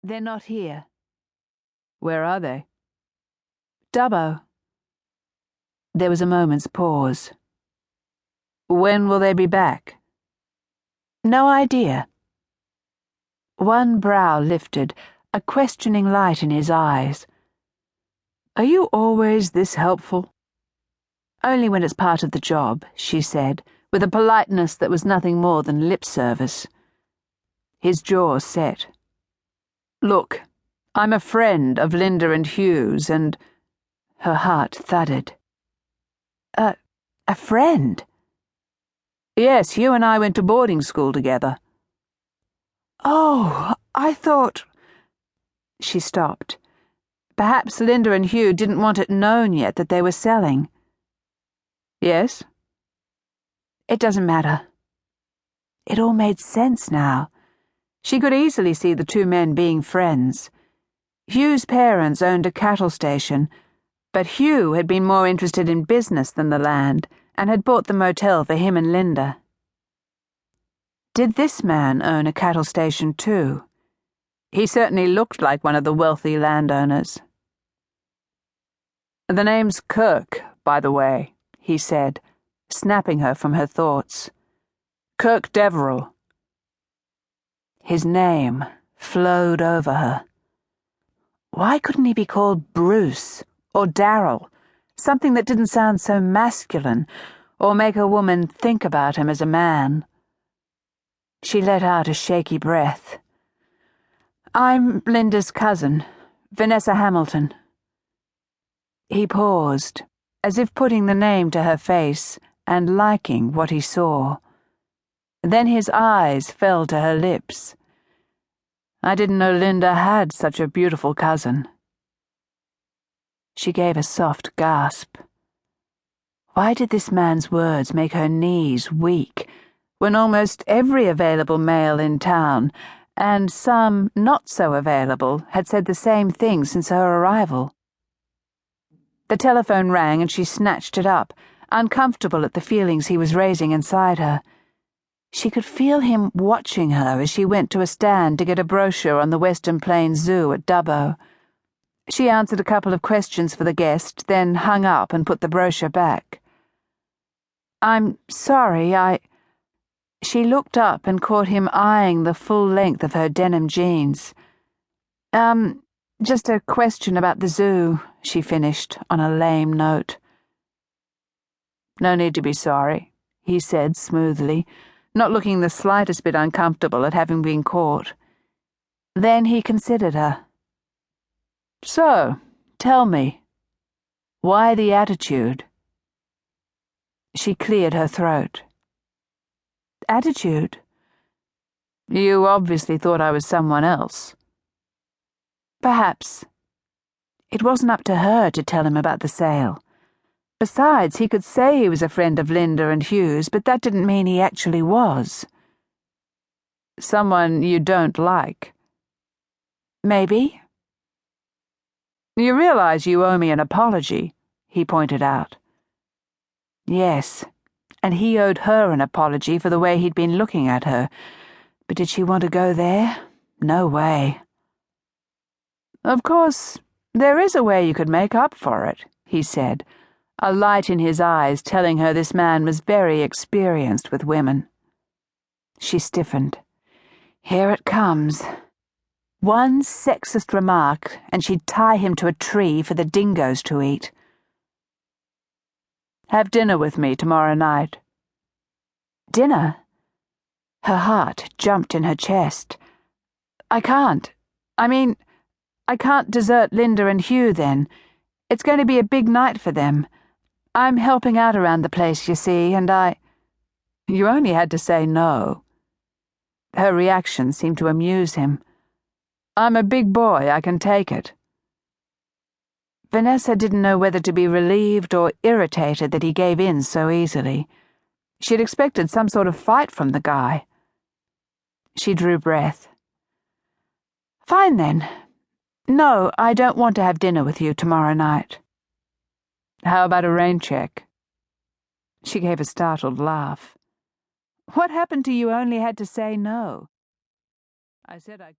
They're not here. Where are they? Dubbo. There was a moment's pause. When will they be back? No idea. One brow lifted, a questioning light in his eyes. Are you always this helpful? Only when it's part of the job, she said, with a politeness that was nothing more than lip service. His jaw set. Look, I'm a friend of Linda and Hugh's, and... Her heart thudded. A friend? Yes, you and I went to boarding school together. Oh, I thought... She stopped. Perhaps Linda and Hugh didn't want it known yet that they were selling. Yes? It doesn't matter. It all made sense now. She could easily see the two men being friends. Hugh's parents owned a cattle station, but Hugh had been more interested in business than the land, and had bought the motel for him and Linda. Did this man own a cattle station too? He certainly looked like one of the wealthy landowners. The name's Kirk, by the way, he said, snapping her from her thoughts. Kirk Deverill. His name flowed over her. Why couldn't he be called Bruce or Darryl? Something that didn't sound so masculine, or make a woman think about him as a man. She let out a shaky breath. I'm Linda's cousin, Vanessa Hamilton. He paused, as if putting the name to her face and liking what he saw. Then his eyes fell to her lips. I didn't know Linda had such a beautiful cousin. She gave a soft gasp. Why did this man's words make her knees weak, when almost every available male in town, and some not so available, had said the same thing since her arrival? The telephone rang and she snatched it up, uncomfortable at the feelings he was raising inside her. She could feel him watching her as she went to a stand to get a brochure on the Western Plains Zoo at Dubbo. She answered a couple of questions for the guest, then hung up and put the brochure back. I'm sorry, She looked up and caught him eyeing the full length of her denim jeans. Just a question about the zoo, she finished on a lame note. No need to be sorry, he said smoothly, not looking the slightest bit uncomfortable at having been caught. Then he considered her. So, tell me, why the attitude? She cleared her throat. Attitude? You obviously thought I was someone else. Perhaps. It wasn't up to her to tell him about the sale. Besides, he could say he was a friend of Linda and Hugh's, but that didn't mean he actually was. Someone you don't like? Maybe. You realize you owe me an apology, he pointed out. Yes, and he owed her an apology for the way he'd been looking at her. But did she want to go there? No way. Of course, there is a way you could make up for it, he said, a light in his eyes telling her this man was very experienced with women. She stiffened. Here it comes. One sexist remark, and she'd tie him to a tree for the dingoes to eat. Have dinner with me tomorrow night. Dinner? Her heart jumped in her chest. I can't. I can't desert Linda and Hugh then. It's going to be a big night for them. I'm helping out around the place, you see, and You only had to say no. Her reaction seemed to amuse him. I'm a big boy, I can take it. Vanessa didn't know whether to be relieved or irritated that he gave in so easily. She'd expected some sort of fight from the guy. She drew breath. Fine then. No, I don't want to have dinner with you tomorrow night. How about a rain check? She gave a startled laugh. What happened to you only had to say no? I said I